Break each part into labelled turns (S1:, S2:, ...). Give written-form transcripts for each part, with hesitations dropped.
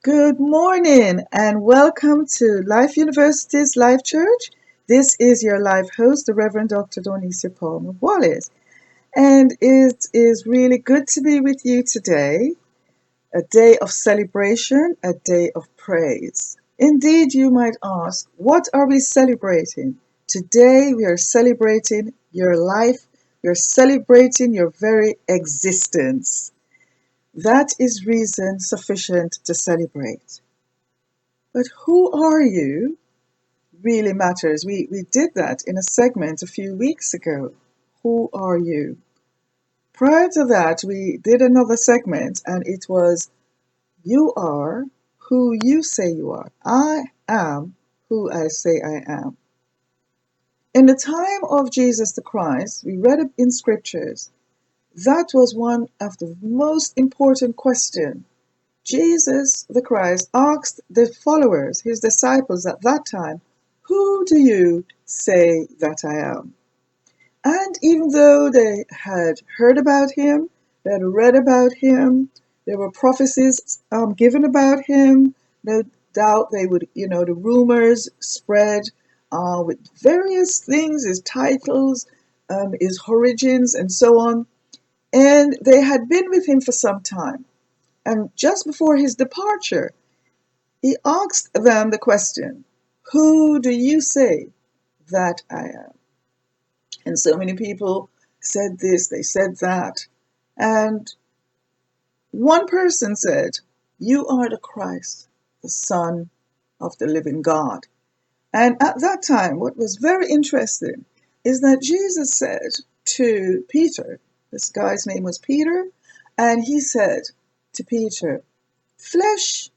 S1: Good morning and welcome to Life University's Life Church. This is your life host, the Reverend Dr. Donicia Palmer Wallace. And it is really good to be with you today, a day of celebration, a day of praise. Indeed, you might ask, what are we celebrating? Today we are celebrating your life, we are celebrating your very existence. That is reason sufficient to celebrate. But who are you really matters. We did that in a segment a few weeks ago. Who are you? Prior to that, we did another segment and it was you are who you say you are. I am who I say I am. In the time of Jesus the Christ, we read in scriptures, that was one of the most important questions. Jesus the Christ asked the followers, his disciples at that time, who do you say that I am? And even though they had heard about him, they had read about him, there were prophecies given about him, no doubt they would, the rumors spread with various things, his titles, his origins, and so on. And they had been with him for some time. And just before his departure, he asked them the question, who do you say that I am? And so many people said this, they said that. And one person said, you are the Christ, the Son of the living God. And at that time, what was very interesting is that Jesus said to Peter, this guy's name was Peter, and he said to Peter, flesh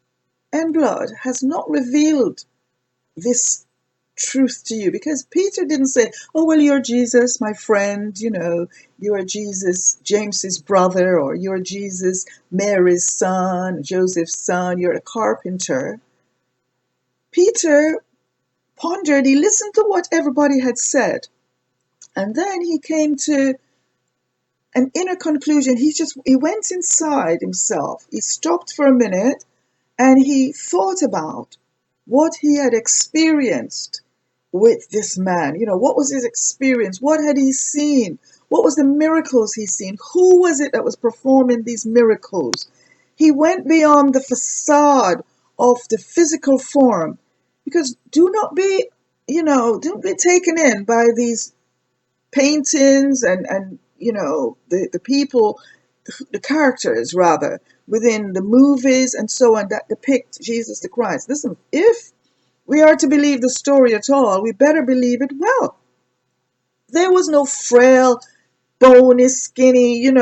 S1: and blood has not revealed this truth to you, because Peter didn't say, oh well, you're Jesus, my friend, you're Jesus, James's brother, or you're Jesus, Mary's son, Joseph's son, you're a carpenter. Peter pondered, he listened to what everybody had said, and then he came to an inner conclusion. He went inside himself, he stopped for a minute, and he thought about what he had experienced with this man. What was his experience? What had he seen? What was the miracles he seen? Who was it that was performing these miracles? He went beyond the facade of the physical form, because don't be taken in by these paintings and the people, the characters rather, within the movies and so on that depict Jesus the Christ. Listen, if we are to believe the story at all, we better believe it well. There was no frail, bony, skinny, and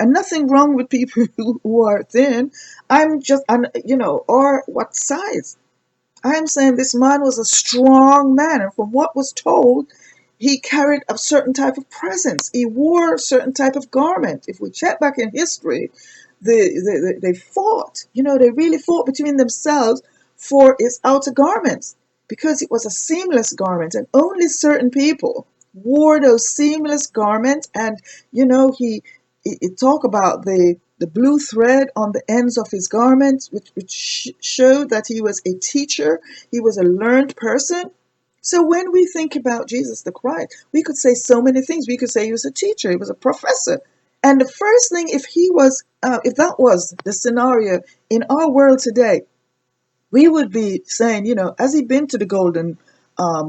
S1: nothing wrong with people who are thin. Or what size. I'm saying this man was a strong man, and from what was told, he carried a certain type of presence. He wore a certain type of garment. If we check back in history, they fought. They really fought between themselves for his outer garments, because it was a seamless garment, and only certain people wore those seamless garments. And he talked about the blue thread on the ends of his garments, which showed that he was a teacher, he was a learned person. So when we think about Jesus the Christ, we could say so many things. We could say he was a teacher, he was a professor. And the first thing, if that was the scenario in our world today, we would be saying, has he been to the Golden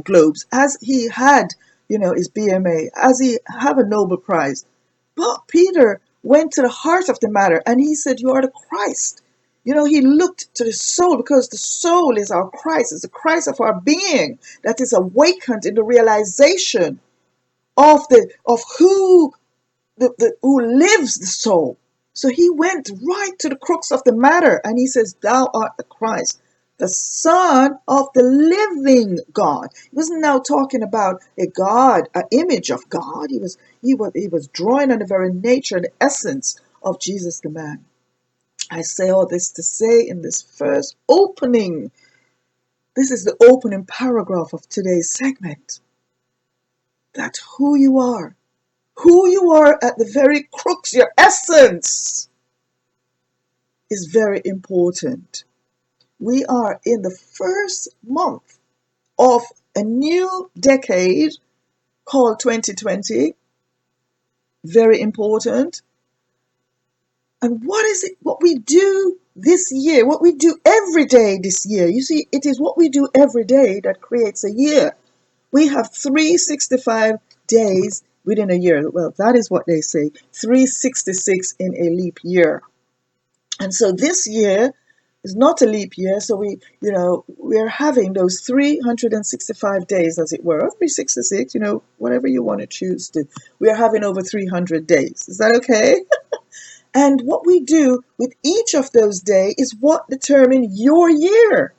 S1: Globes? Has he had, his BMA? Has he have a Nobel Prize? But Peter went to the heart of the matter and he said, you are the Christ. He looked to the soul, because the soul is our Christ. It's the Christ of our being that is awakened in the realization of who lives the soul. So he went right to the crux of the matter and he says, thou art the Christ, the Son of the living God. He wasn't now talking about a God, an image of God. He was drawing on the very nature and essence of Jesus the man. I say all this to say, in this first opening, this is the opening paragraph of today's segment, that who you are at the very crux, your essence, is very important. We are in the first month of a new decade called 2020. Very important. And what is it, what we do this year, what we do every day this year? You see, it is what we do every day that creates a year. We have 365 days within a year. Well, that is what they say, 366 in a leap year. And so this year is not a leap year. So we're having those 365 days, as it were, or 366, whatever you want to choose to. We are having over 300 days. Is that okay? And what we do with each of those days is what determine your year.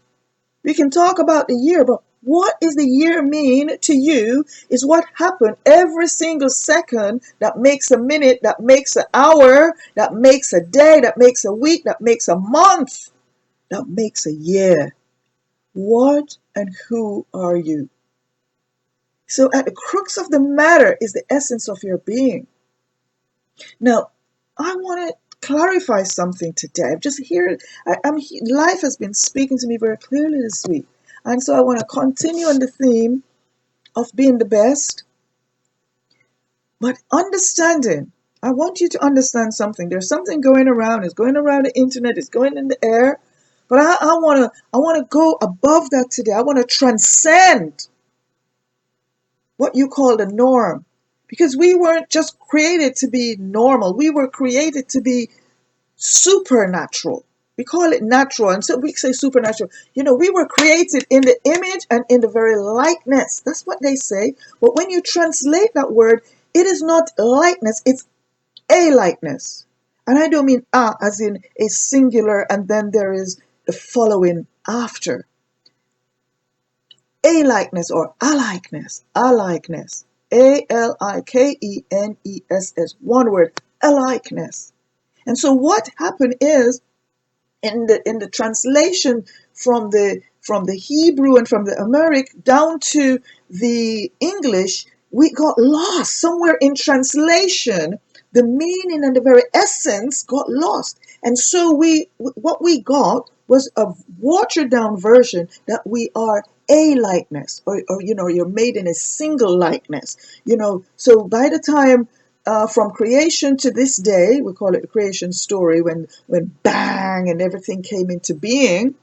S1: We can talk about the year, but what does the year mean to you is what happened every single second that makes a minute, that makes an hour, that makes a day, that makes a week, that makes a month, that makes a year. What and who are you? So at the crux of the matter is the essence of your being. Now, I want to clarify something today. I'm just here. Life has been speaking to me very clearly this week. And so I want to continue on the theme of being the best. But understanding, I want you to understand something. There's something going around. It's going around the internet. It's going in the air. But I want to go above that today. I want to transcend what you call the norm. Because we weren't just created to be normal. We were created to be supernatural. We call it natural, and so we say supernatural. We were created in the image and in the very likeness. That's what they say. But when you translate that word, it is not likeness, it's a likeness. And I don't mean as in a singular and then there is the following after. A likeness or a likeness, a likeness. ALIKENESS, one word, a likeness. And so what happened is in the translation from the Hebrew and from the Amharic down to the English, we got lost somewhere in translation. The meaning and the very essence got lost. And so what we got was a watered down version that we are a likeness, or you're made in a single likeness. So by the time from creation to this day, we call it the creation story, when bang and everything came into being,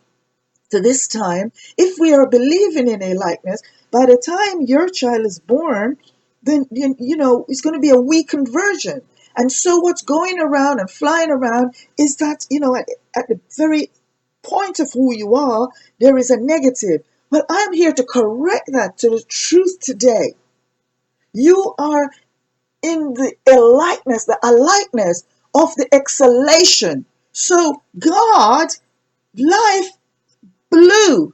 S1: to this time, if we are believing in a likeness, by the time your child is born, then it's going to be a weakened version. And so what's going around and flying around is that at the very point of who you are, there is a negative. Well, I'm here to correct that to the truth today. You are in the likeness of the exhalation. So God, life blew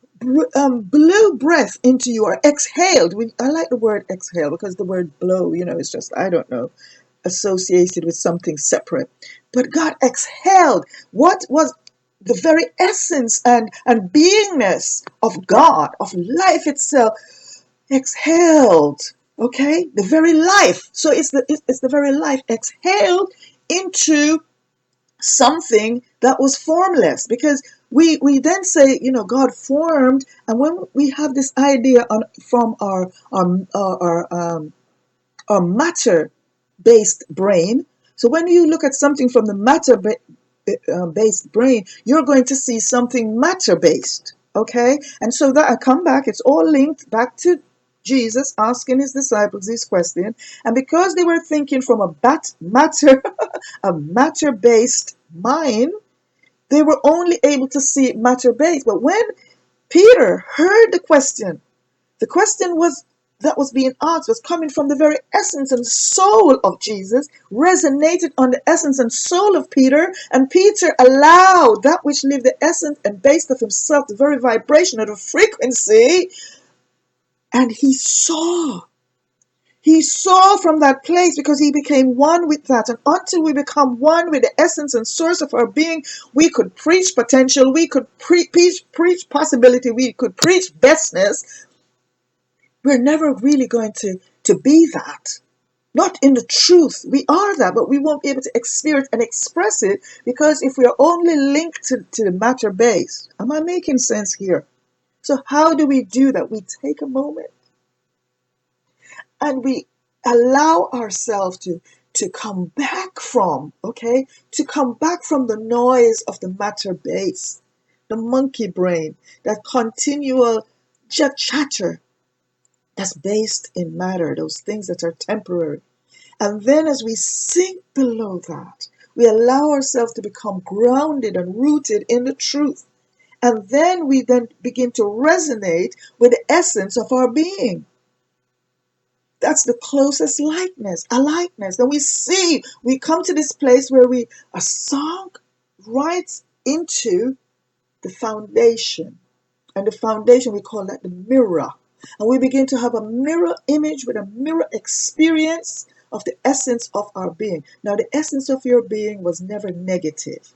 S1: breath into you, or exhaled. I like the word exhale because the word blow, is just, I don't know, associated with something separate. But God exhaled what was the very essence and beingness of God, of life itself, exhaled. Okay, the very life. So it's the very life exhaled into something that was formless, because we then say God formed, and when we have this idea from our matter based brain. So when you look at something from the matter based brain, you're going to see something matter based. Okay, and so that I come back, it's all linked back to Jesus asking his disciples this question, and because they were thinking from a matter a matter based mind, they were only able to see it matter based. But when Peter heard the question that was being asked was coming from the very essence and soul of Jesus, resonated on the essence and soul of Peter, and Peter allowed that which lived the essence and based of himself, the very vibration of the frequency, and he saw. He saw from that place, because he became one with that. And until we become one with the essence and source of our being, we could preach potential, we could preach possibility, we could preach bestness. We're never really going to be that. not in the truth. We are that, but we won't be able to experience and express it because if we are only linked to the matter base. Am I making sense here? So how do we do that? We take a moment and we allow ourselves to come back from, okay, to come back from the noise of the matter base, the monkey brain, that continual chatter that's based in matter, those things that are temporary. And then as we sink below that, we allow ourselves to become grounded and rooted in the truth. And then we then begin to resonate with the essence of our being. That's the closest likeness, a likeness. Then we come to this place where we are sunk right into the foundation. And the foundation, we call that the mirror. And we begin to have a mirror image with a mirror experience of the essence of our being. Now, the essence of your being was never negative.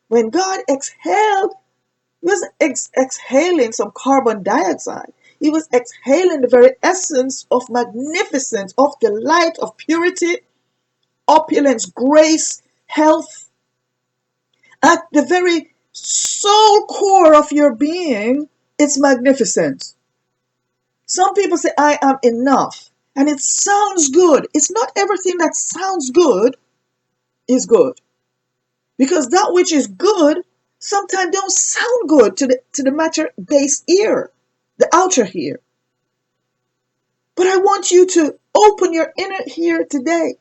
S1: When God exhaled, he wasn't exhaling some carbon dioxide. He was exhaling the very essence of magnificence, of delight, of purity, opulence, grace, health. At the very soul core of your being, it's magnificence. Some people say, I am enough. And it sounds good. It's not everything that sounds good is good. Because that which is good sometimes don't sound good to the matter base ear, the outer ear. But I want you to open your inner ear today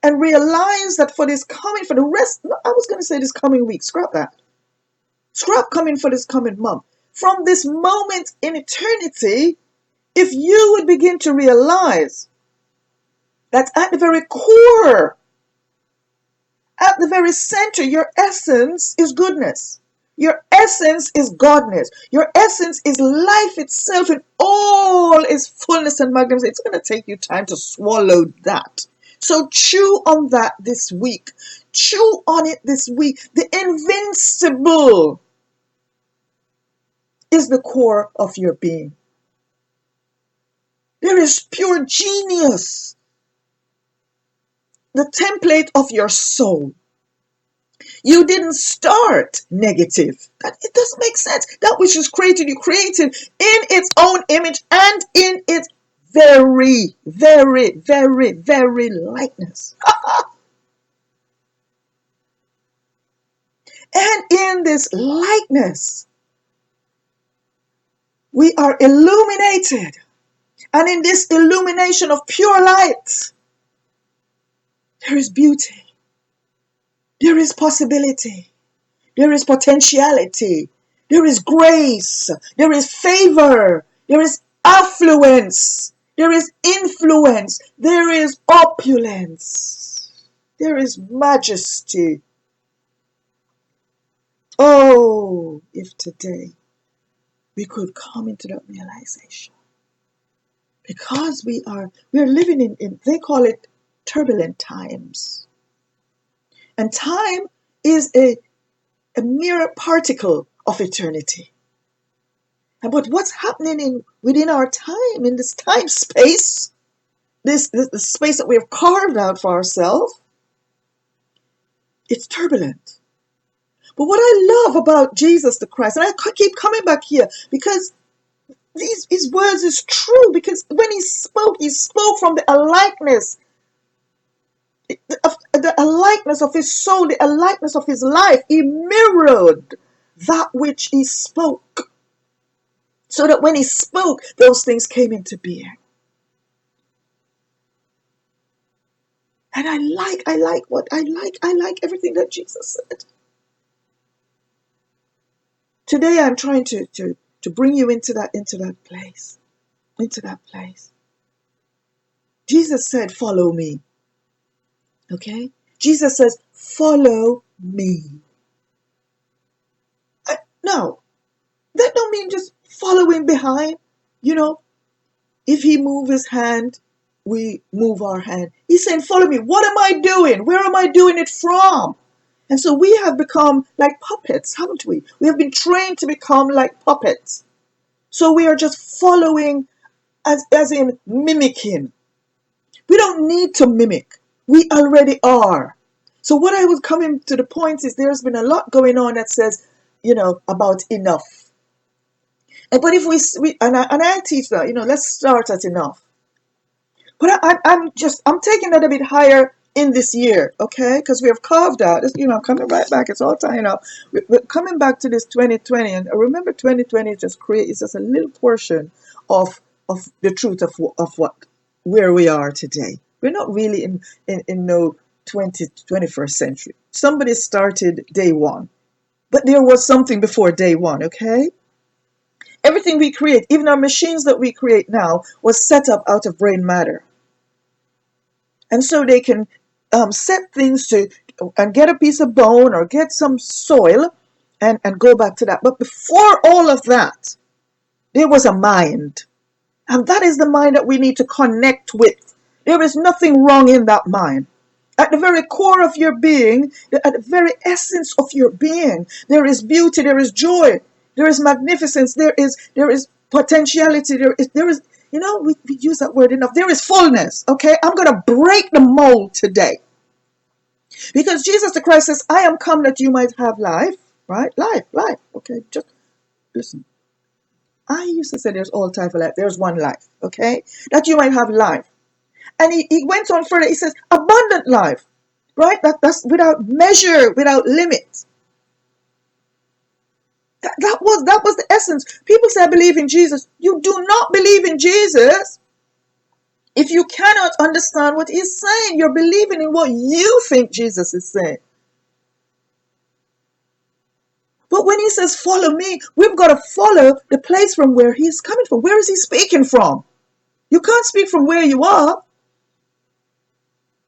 S1: and realize that for this coming, for the rest, I was going to say this coming week, scrap that. Scrap coming for this coming month. From this moment in eternity, if you would begin to realize that at the very core, at the very center, your essence is goodness. Your essence is godness. Your essence is life itself in all its fullness and magnificence. It's going to take you time to swallow that. So chew on that this week. Chew on it this week. The invincible is the core of your being. There is pure genius, the template of your soul. You didn't start negative. It doesn't make sense. That which is created, you created in its own image and in its very, very, very, very likeness. And in this likeness, we are illuminated. And in this illumination of pure light, there is beauty. There is possibility. There is potentiality. There is grace. There is favor. There is affluence. There is influence. There is opulence. There is majesty. Oh, if today we could come into that realization. Because we're living in they call it turbulent times. And time is a mere particle of eternity. But what's happening within our time, in this time space, this space that we have carved out for ourselves, it's turbulent. But what I love about Jesus the Christ, and I keep coming back here, because his words is true, because when he spoke from the alikeness, the alikeness of his soul, the alikeness of his life. He mirrored that which he spoke. So that when he spoke, those things came into being. And I like everything that Jesus said. Today I'm trying to bring you into that place. Into that place. Jesus said, follow me. Okay? Jesus says, follow me. No, that don't mean just following behind. You know, if he moves his hand, we move our hand. He's saying, follow me. What am I doing? Where am I doing it from? And so we have become like puppets, haven't we? We have been trained to become like puppets. So we are just following as in mimicking. We don't need to mimic. We already are. So what I was coming to the point is there's been a lot going on that says, about enough. But if I teach that, let's start at enough. But I'm taking that a bit higher in this year, okay? Because we have carved out, coming right back. It's all tying up. We're coming back to this 2020, and remember, 2020 is just a little portion of the truth of what where we are today. We're not really in no 21st century. Somebody started day one, but there was something before day one, okay? Everything we create, even our machines that we create now, was set up out of brain matter. And so they can set things and get a piece of bone or get some soil and go back to that. But before all of that, there was a mind. And that is the mind that we need to connect with. There is nothing wrong in that mind. At the very core of your being, at the very essence of your being, there is beauty, there is joy, there is magnificence, there is potentiality, there is we use that word enough. There is fullness, okay? I'm going to break the mold today. Because Jesus the Christ says, I am come that you might have life, right? Life, okay? Just listen. I used to say there's all type of life. There's one life, okay? That you might have life. And he went on further. He says, abundant life, right? That's without measure, without limit. That was the essence. People say, I believe in Jesus. You do not believe in Jesus if you cannot understand what he's saying. You're believing in what you think Jesus is saying. But when he says, follow me, we've got to follow the place from where he's coming from. Where is he speaking from? You can't speak from where you are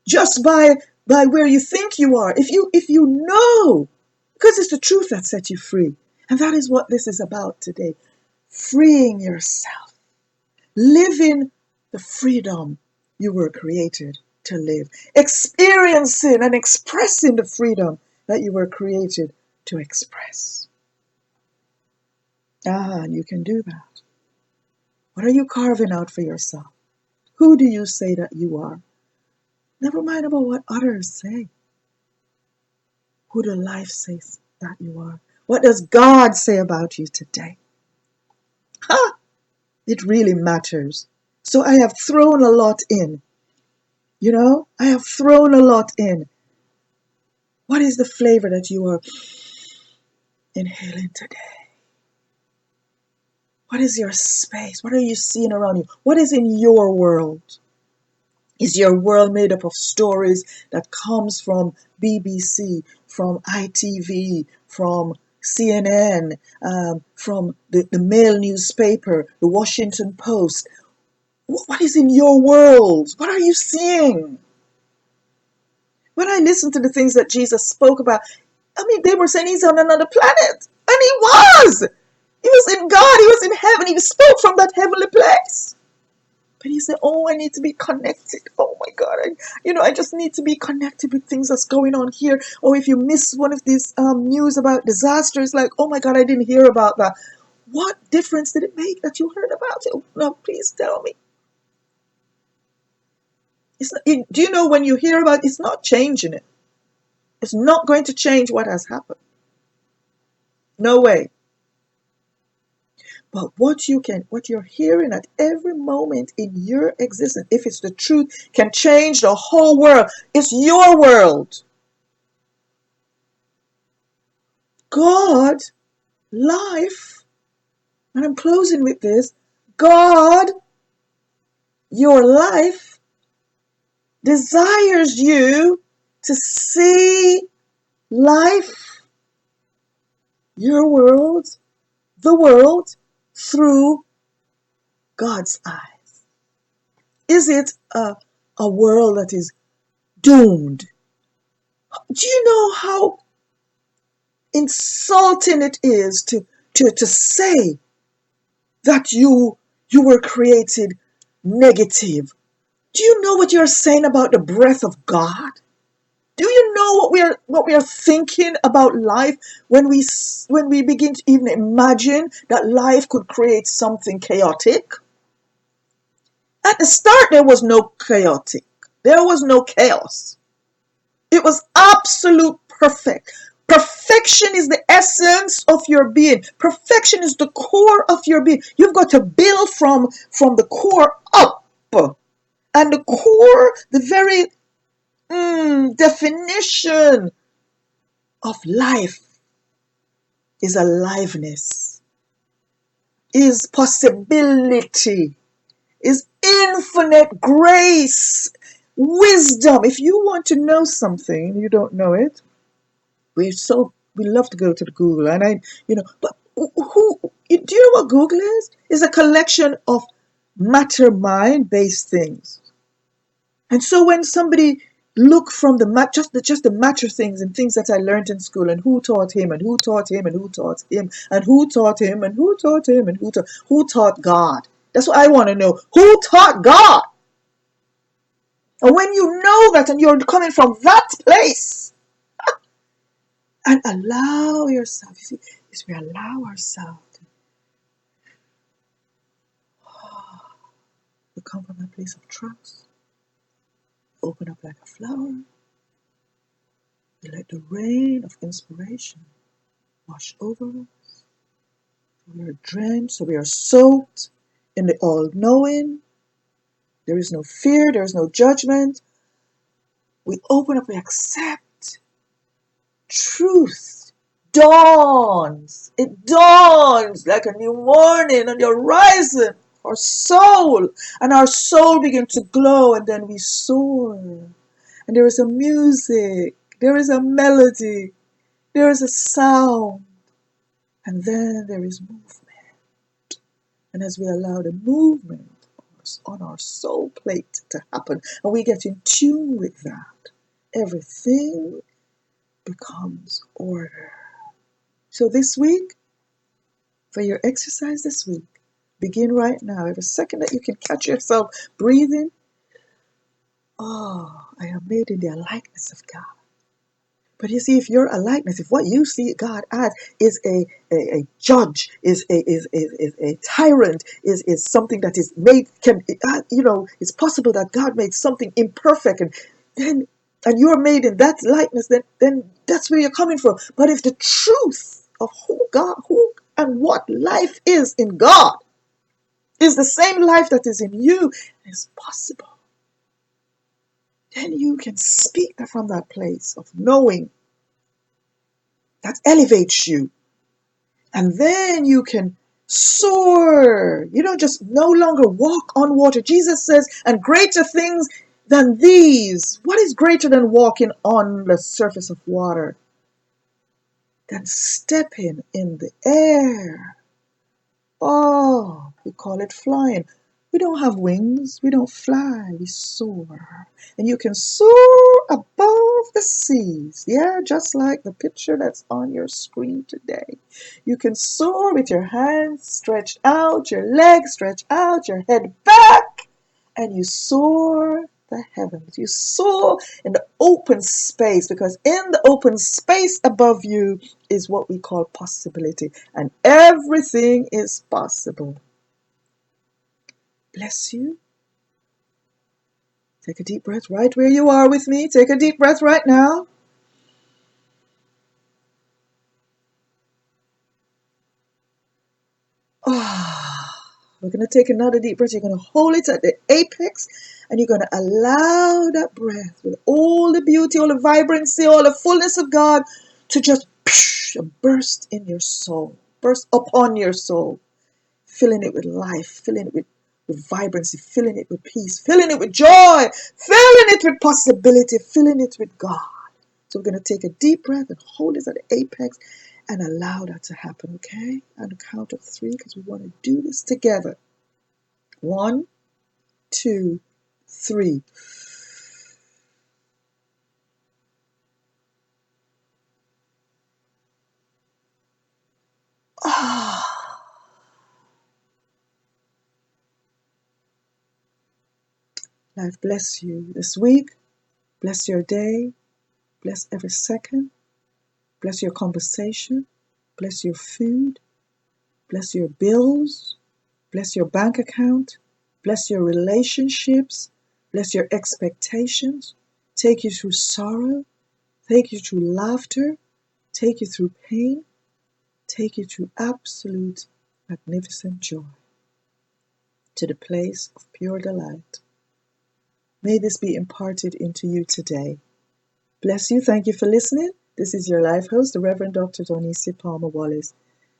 S1: just by where you think you are. If you know, because it's the truth that sets you free. And that is what this is about today. Freeing yourself. Living the freedom you were created to live. Experiencing and expressing the freedom that you were created to express. And you can do that. What are you carving out for yourself? Who do you say that you are? Never mind about what others say. Who do life says that you are? What does God say about you today? It really matters. So I have thrown a lot in. I have thrown a lot in. What is the flavor that you are inhaling today? What is your space? What are you seeing around you? What is in your world? Is your world made up of stories that comes from BBC, from ITV, from CNN, from the Mail newspaper, the Washington Post? What is in your world? What are you seeing? When I listen to the things that Jesus spoke about, they were saying he's on another planet. And he was. He was in God. He was in heaven. He spoke from that heavenly place. But he said, I need to be connected. Oh my God. I just need to be connected with things that's going on here. Or if you miss one of these news about disasters, like, oh my God, I didn't hear about that. What difference did it make that you heard about it? No, please tell me. Do you know when you hear about it, it's not changing it. It's not going to change what has happened. No way. But what you're hearing at every moment in your existence, if it's the truth, can change the whole world. It's your world. God, life, and I'm closing with this, God, your life, desires you to see life, your world, the world, through God's eyes. Is it a world that is doomed? Do you know how insulting it is to say that you were created negative? Do you know what you're saying about the breath of God? Do you know what we are thinking about life when we begin to even imagine that life could create something chaotic? At the start, there was no chaotic. There was no chaos. It was absolute perfect. Perfection is the essence of your being. Perfection is the core of your being. You've got to build from the core up. And the core, the very definition of life is aliveness, is possibility, is infinite grace, wisdom. If you want to know something and you don't know it, we love to go to the Google, and but who do you know what Google is? It's a collection of matter mind based things. And so when somebody look from just the matter things and things that I learned in school, and who taught him and who taught him and who taught him and who taught him and who taught him and who taught God. That's what I want to know. Who taught God? And when you know that and you're coming from that place, and allow yourself, you see, is we allow ourselves to come from a place of trust, open up like a flower, we let the rain of inspiration wash over us. We are drenched, so we are soaked in the all-knowing. There is no fear, there is no judgment. We open up, we accept. Truth dawns. It dawns like a new morning on the horizon. Our soul. And our soul begins to glow, and then we soar. And there is a music. There is a melody. There is a sound. And then there is movement. And as we allow the movement on our soul plate to happen, and we get in tune with that, everything becomes order. So this week, for your exercise this week, begin right now. Every second that you can catch yourself breathing, I am made in the likeness of God. But you see, if you're a likeness, if what you see God as is a judge, is a tyrant, is something that is made, it's possible that God made something imperfect, and you're made in that likeness, then that's where you're coming from. But if the truth of who and what life is in God is the same life that is in you, is possible, then you can speak from that place of knowing that elevates you. And then you can soar. You don't just no longer walk on water. Jesus says, and greater things than these. What is greater than walking on the surface of water? Than stepping in the air. We call it flying. We don't have wings. We don't fly. We soar. And you can soar above the seas. Yeah, just like the picture that's on your screen today. You can soar with your hands stretched out, your legs stretched out, your head back, and you soar the heavens. You soar in the open space, because in the open space above you is what we call possibility. And everything is possible. Bless you. Take a deep breath right where you are with me. Take a deep breath right now. We're going to take another deep breath. You're going to hold it at the apex, and you're going to allow that breath with all the beauty, all the vibrancy, all the fullness of God to just burst in your soul, burst upon your soul, filling it with life, filling it with vibrancy, filling it with peace, filling it with joy, filling it with possibility, filling it with God. So we're going to take a deep breath and hold it at the apex and allow that to happen, okay? On the count of 3, because we want to do this together. 1, 2, 3. Life bless you this week. Bless your day. Bless every second. Bless your conversation. Bless your food. Bless your bills. Bless your bank account. Bless your relationships. Bless your expectations. Take you through sorrow. Take you through laughter. Take you through pain. Take you through absolute magnificent joy to the place of pure delight. May this be imparted into you today. Bless you. Thank you for listening. This is your life host, the Reverend Dr. Donicia Palmer Wallace.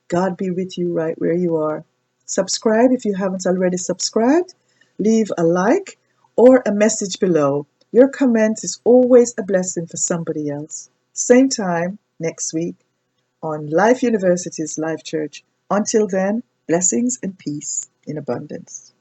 S1: God be with you right where you are. Subscribe if you haven't already subscribed. Leave a like or a message below. Your comment is always a blessing for somebody else. Same time next week on Life University's Life Church. Until then, blessings and peace in abundance.